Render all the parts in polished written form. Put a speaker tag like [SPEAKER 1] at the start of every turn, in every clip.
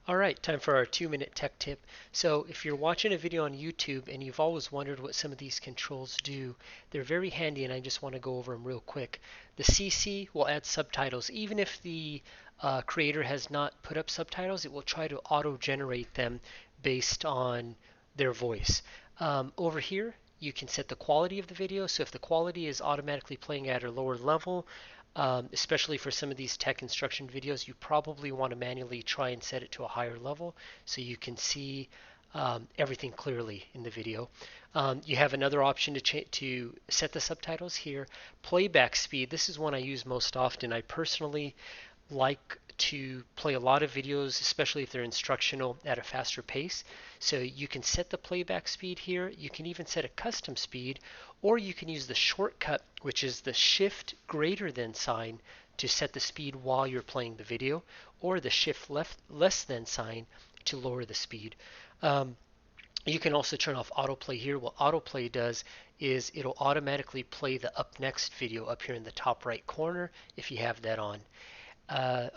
[SPEAKER 1] All right, time for our 2-minute tech tip. So if you're watching a video on YouTube and you've always wondered what some of these controls do, they're very handy and I just want to go over them real quick. The CC will add subtitles. Even if the creator has not put up subtitles, it will try to auto-generate them based on their voice. Over here, you can set the quality of the video. So if the quality is automatically playing at a lower level, especially for some of these tech instruction videos, you probably want to manually try and set it to a higher level so you can see everything clearly in the video. You have another option to set the subtitles here. Playback speed, this is one I use most often. I personally like to play a lot of videos, especially if they're instructional, at a faster pace. So you can set the playback speed here. You can even set a custom speed, or you can use the shortcut, which is the shift greater than sign to set the speed while you're playing the video, or the shift less than sign to lower the speed. Um, you can also turn off autoplay here. What autoplay does is it'll automatically play the up next video up here in the top right corner if you have that on.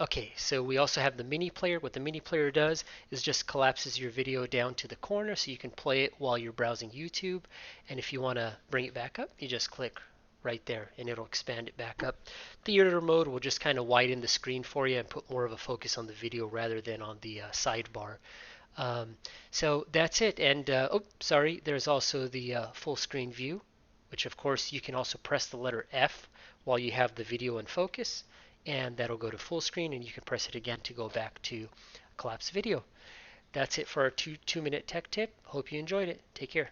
[SPEAKER 1] Okay, so we also have the mini player. What the mini player does is just collapses your video down to the corner so you can play it while you're browsing YouTube. And if you want to bring it back up, you just click right there and it'll expand it back up. Theater mode will just kind of widen the screen for you and put more of a focus on the video rather than on the sidebar. So that's it. And oh, sorry, there's also the full screen view, which of course you can also press the letter F while you have the video in focus, and that'll go to full screen, and you can press it again to go back to collapse video. That's it for our two-minute tech tip. Hope you enjoyed it. Take care.